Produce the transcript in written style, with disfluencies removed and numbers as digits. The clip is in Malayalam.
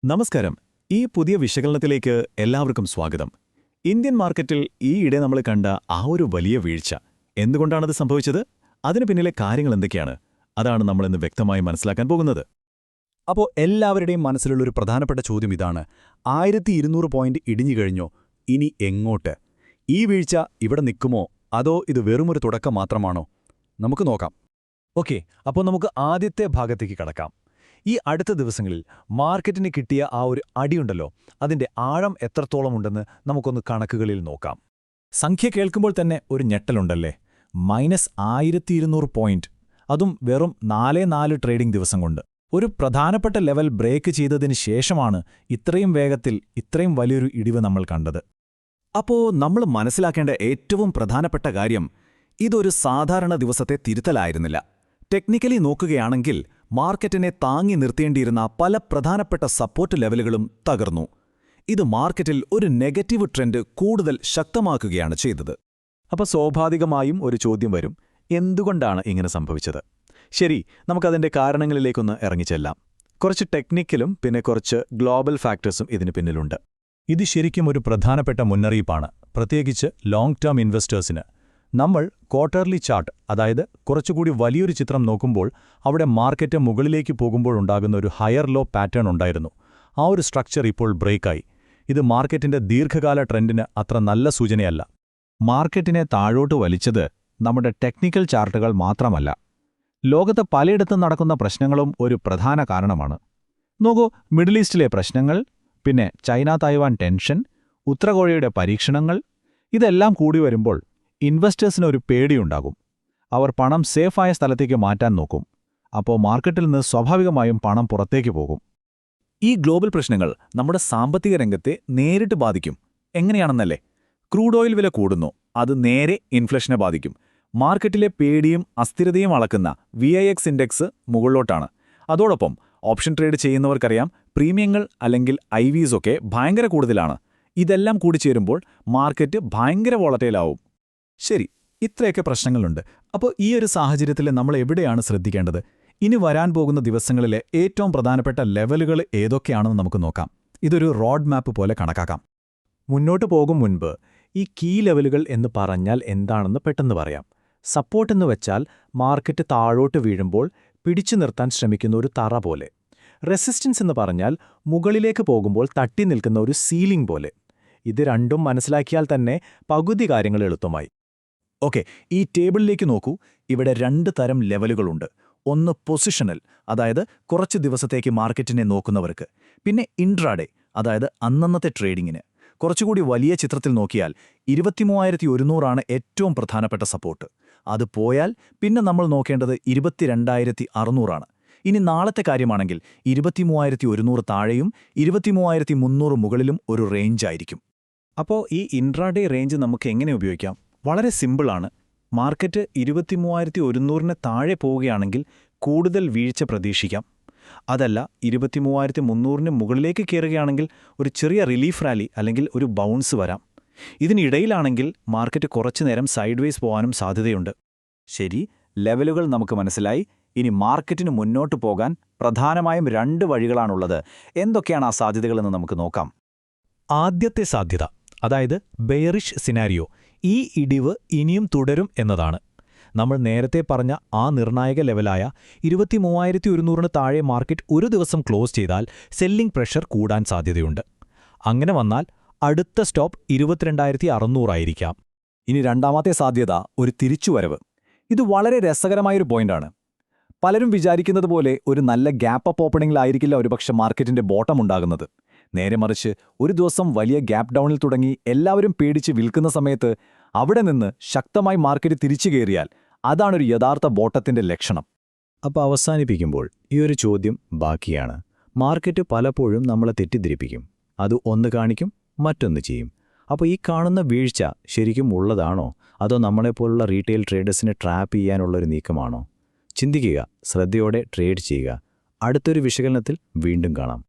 നമസ്കാരം. ഈ പുതിയ വിശകലനത്തിലേക്ക് എല്ലാവർക്കും സ്വാഗതം. ഇന്ത്യൻ മാർക്കറ്റിൽ ഈയിടെ നമ്മൾ കണ്ട ആ ഒരു വലിയ വീഴ്ച എന്തുകൊണ്ടാണത് സംഭവിച്ചത്? അതിനു പിന്നിലെ കാര്യങ്ങൾ എന്തൊക്കെയാണ്? അതാണ് നമ്മളിന്ന് വ്യക്തമായി മനസ്സിലാക്കാൻ പോകുന്നത്. അപ്പോൾ എല്ലാവരുടെയും മനസ്സിലുള്ളൊരു പ്രധാനപ്പെട്ട ചോദ്യം ഇതാണ്: 1200 പോയിന്റ് ഇടിഞ്ഞു കഴിഞ്ഞോ? ഇനി എങ്ങോട്ട്? ഈ വീഴ്ച ഇവിടെ നിൽക്കുമോ, അതോ ഇത് വെറുമൊരു തുടക്കം മാത്രമാണോ? നമുക്ക് നോക്കാം. ഓക്കെ, അപ്പോൾ നമുക്ക് ആദ്യത്തെ ഭാഗത്തേക്ക് കടക്കാം. ഈ അടുത്ത ദിവസങ്ങളിൽ മാർക്കറ്റിന് കിട്ടിയ ആ ഒരു അടിയുണ്ടല്ലോ, അതിന്റെ ആഴം എത്രത്തോളം ഉണ്ടെന്ന് നമുക്കൊന്ന് കണക്കുകളിൽ നോക്കാം. സംഖ്യ കേൾക്കുമ്പോൾ തന്നെ ഒരു ഞെട്ടലുണ്ടല്ലേ. -1200 പോയിന്റ്, അതും വെറും 4 ട്രേഡിംഗ് ദിവസം കൊണ്ട്. ഒരു പ്രധാനപ്പെട്ട ലെവൽ ബ്രേക്ക് ചെയ്തതിന് ശേഷമാണ് ഇത്രയും വേഗത്തിൽ ഇത്രയും വലിയൊരു ഇടിവ് നമ്മൾ കണ്ടത്. അപ്പോൾ നമ്മൾ മനസ്സിലാക്കേണ്ട ഏറ്റവും പ്രധാനപ്പെട്ട കാര്യം, ഇതൊരു സാധാരണ ദിവസത്തെ തിരുത്തലായിരുന്നില്ല. ടെക്നിക്കലി നോക്കുകയാണെങ്കിൽ മാർക്കറ്റിനെ താങ്ങി നിർത്തേണ്ടിയിരുന്ന പല പ്രധാനപ്പെട്ട സപ്പോർട്ട് ലെവലുകളും തകർന്നു. ഇത് മാർക്കറ്റിൽ ഒരു നെഗറ്റീവ് ട്രെൻഡ് കൂടുതൽ ശക്തമാക്കുകയാണ് ചെയ്തത്. അപ്പോൾ സ്വാഭാവികമായും ഒരു ചോദ്യം വരും: എന്തുകൊണ്ടാണ് ഇങ്ങനെ സംഭവിച്ചത്? ശരി, നമുക്കതിന്റെ കാരണങ്ങളിലേക്കൊന്ന് ഇറങ്ങിച്ചെല്ലാം. കുറച്ച് ടെക്നിക്കലും പിന്നെ കുറച്ച് ഗ്ലോബൽ ഫാക്ടേഴ്സും ഇതിന് പിന്നിലുണ്ട്. ഇത് ശരിക്കും ഒരു പ്രധാനപ്പെട്ട മുന്നറിയിപ്പാണ്, പ്രത്യേകിച്ച് ലോങ് ടേം ഇൻവെസ്റ്റേഴ്സിന്. നമ്മൾ ക്വാർട്ടർലി ചാർട്ട്, അതായത് കുറച്ചുകൂടി വലിയൊരു ചിത്രം നോക്കുമ്പോൾ അവിടെ മാർക്കറ്റ് മുകളിലേക്ക് പോകുമ്പോഴുണ്ടാകുന്ന ഒരു ഹയർ ലോ പാറ്റേൺ ഉണ്ടായിരുന്നു. ആ ഒരു സ്ട്രക്ചർ ഇപ്പോൾ ബ്രേക്കായി. ഇത് മാർക്കറ്റിന്റെ ദീർഘകാല ട്രെൻഡിന് അത്ര നല്ല സൂചനയല്ല. മാർക്കറ്റിനെ താഴോട്ട് വലിച്ചത് നമ്മുടെ ടെക്നിക്കൽ ചാർട്ടുകൾ മാത്രമല്ല, ലോകത്ത് പലയിടത്തും നടക്കുന്ന പ്രശ്നങ്ങളും ഒരു പ്രധാന കാരണമാണ്. നോക്കൂ, മിഡിൽ ഈസ്റ്റിലെ പ്രശ്നങ്ങൾ, പിന്നെ ചൈന തായ്വാൻ ടെൻഷൻ, ഉത്തരകൊറിയയുടെ പരീക്ഷണങ്ങൾ, ഇതെല്ലാം കൂടി വരുമ്പോൾ ഇൻവെസ്റ്റേഴ്സിന് ഒരു പേടിയുണ്ടാകും. അവർ പണം സേഫായ സ്ഥലത്തേക്ക് മാറ്റാൻ നോക്കും. അപ്പോൾ മാർക്കറ്റിൽ നിന്ന് സ്വാഭാവികമായും പണം പുറത്തേക്ക് പോകും. ഈ ഗ്ലോബൽ പ്രശ്നങ്ങൾ നമ്മുടെ സാമ്പത്തിക രംഗത്തെ നേരിട്ട് ബാധിക്കും. എങ്ങനെയാണെന്നല്ലേ? ക്രൂഡ് ഓയിൽ വില കൂടുന്നു, അത് നേരെ ഇൻഫ്ലേഷനെ ബാധിക്കും. മാർക്കറ്റിലെ പേടിയും അസ്ഥിരതയും അളക്കുന്ന VIX ഇൻഡെക്സ് മുകളിലോട്ടാണ്. അതോടൊപ്പം ഓപ്ഷൻ ട്രേഡ് ചെയ്യുന്നവർക്കറിയാം, പ്രീമിയങ്ങൾ അല്ലെങ്കിൽ IVs ഒക്കെ ഭയങ്കര കൂടുതലാണ്. ഇതെല്ലാം കൂടിച്ചേരുമ്പോൾ മാർക്കറ്റ് ഭയങ്കര വോളറ്റൈലാവും. ശരി, ഇത്രയൊക്കെ പ്രശ്നങ്ങളുണ്ട്. അപ്പോൾ ഈ ഒരു സാഹചര്യത്തിൽ നമ്മൾ എവിടെയാണ് ശ്രദ്ധിക്കേണ്ടത്? ഇനി വരാൻ പോകുന്ന ദിവസങ്ങളിലെ ഏറ്റവും പ്രധാനപ്പെട്ട ലെവലുകൾ ഏതൊക്കെയാണെന്ന് നമുക്ക് നോക്കാം. ഇതൊരു റോഡ് മാപ്പ് പോലെ കണക്കാക്കാം. മുന്നോട്ട് പോകും മുൻപ് ഈ കീ ലെവലുകൾ എന്ന് പറഞ്ഞാൽ എന്താണെന്ന് പെട്ടെന്ന് പറയാം. സപ്പോർട്ട് എന്ന് വെച്ചാൽ മാർക്കറ്റ് താഴോട്ട് വീഴുമ്പോൾ പിടിച്ചു നിർത്താൻ ശ്രമിക്കുന്ന ഒരു തറ പോലെ. റെസിസ്റ്റൻസ് എന്ന് പറഞ്ഞാൽ മുകളിലേക്ക് പോകുമ്പോൾ തട്ടി നിൽക്കുന്ന ഒരു സീലിംഗ് പോലെ. ഇത് രണ്ടും മനസ്സിലാക്കിയാൽ തന്നെ പകുതി കാര്യങ്ങൾ എളുപ്പമായി. ഓക്കെ, ഈ ടേബിളിലേക്ക് നോക്കൂ. ഇവിടെ 2 തരം ലെവലുകളുണ്ട്. ഒന്ന് പൊസിഷണൽ, അതായത് കുറച്ച് ദിവസത്തേക്ക് മാർക്കറ്റിനെ നോക്കുന്നവർക്ക്. പിന്നെ ഇൻട്രാഡേ, അതായത് അന്നന്നത്തെ ട്രേഡിങ്ങിന്. കുറച്ചുകൂടി വലിയ ചിത്രത്തിൽ നോക്കിയാൽ 23,100 ഏറ്റവും പ്രധാനപ്പെട്ട സപ്പോർട്ട്. അത് പോയാൽ പിന്നെ നമ്മൾ നോക്കേണ്ടത് 22,600. ഇനി നാളത്തെ കാര്യമാണെങ്കിൽ 23,100 താഴെയും 23,300 മുകളിലും ഒരു റേഞ്ചായിരിക്കും. അപ്പോൾ ഈ ഇൻട്രാഡേ റേഞ്ച് നമുക്ക് എങ്ങനെ ഉപയോഗിക്കാം? വളരെ സിമ്പിളാണ്. മാർക്കറ്റ് 23,100 താഴെ പോവുകയാണെങ്കിൽ കൂടുതൽ വീഴ്ച പ്രതീക്ഷിക്കാം. അതല്ല, 23,300 മുകളിലേക്ക് കയറുകയാണെങ്കിൽ ഒരു ചെറിയ റിലീഫ് റാലി അല്ലെങ്കിൽ ഒരു ബൗൺസ് വരാം. ഇതിനിടയിലാണെങ്കിൽ മാർക്കറ്റ് കുറച്ചുനേരം സൈഡ്വേസ് പോകാനും സാധ്യതയുണ്ട്. ശരി, ലെവലുകൾ നമുക്ക് മനസ്സിലായി. ഇനി മാർക്കറ്റിന് മുന്നോട്ട് പോകാൻ പ്രധാനമായും 2 വഴികളാണുള്ളത്. എന്തൊക്കെയാണ് ആ സാധ്യതകളെന്ന് നമുക്ക് നോക്കാം. ആദ്യത്തെ സാധ്യത, അതായത് ബെയറിഷ് സിനാരിയോ, ഈ ഇടിവ് ഇനിയും തുടരും എന്നതാണ്. നമ്മൾ നേരത്തെ പറഞ്ഞ ആ നിർണായക ലെവലായ 23,100 താഴെ മാർക്കറ്റ് ഒരു ദിവസം ക്ലോസ് ചെയ്താൽ സെല്ലിംഗ് പ്രഷർ കൂടാൻ സാധ്യതയുണ്ട്. അങ്ങനെ വന്നാൽ അടുത്ത സ്റ്റോപ്പ് 22,600 ആയിരിക്കാം. ഇനി രണ്ടാമത്തെ സാധ്യത ഒരു തിരിച്ചുവരവ്. ഇത് വളരെ രസകരമായൊരു പോയിന്റാണ്. പലരും വിചാരിക്കുന്നത് പോലെ ഒരു നല്ല ഗ്യാപ്പ് അപ്പ് ഓപ്പണിംഗിലായിരിക്കില്ല ഒരുപക്ഷെ മാർക്കറ്റിന്റെ ബോട്ടം ഉണ്ടാകുന്നത്. നേരെ മറിച്ച് ഒരു ദിവസം വലിയ ഗ്യാപ്പ് ഡൗണിൽ തുടങ്ങി എല്ലാവരും പേടിച്ച് വിൽക്കുന്ന സമയത്ത് അവിടെ നിന്ന് ശക്തമായി മാർക്കറ്റ് തിരിച്ചു കയറിയാൽ അതാണൊരു യഥാർത്ഥ ബോട്ടത്തിന്റെ ലക്ഷണം. അപ്പോൾ അവസാനിപ്പിക്കുമ്പോൾ ഈ ഒരു ചോദ്യം ബാക്കിയാണ്. മാർക്കറ്റ് പലപ്പോഴും നമ്മളെ തെറ്റിദ്ധരിപ്പിക്കും. അത് ഒന്ന് കാണിക്കും, മറ്റൊന്ന് ചെയ്യും. അപ്പോൾ ഈ കാണുന്ന വീഴ്ച ശരിക്കും ഉള്ളതാണോ, അതോ നമ്മളെപ്പോലുള്ള റീറ്റെയിൽ ട്രേഡേഴ്സിനെ ട്രാപ്പ് ചെയ്യാനുള്ളൊരു നീക്കമാണോ? ചിന്തിക്കുക, ശ്രദ്ധയോടെ ട്രേഡ് ചെയ്യുക. അടുത്തൊരു വിശകലനത്തിൽ വീണ്ടും കാണാം.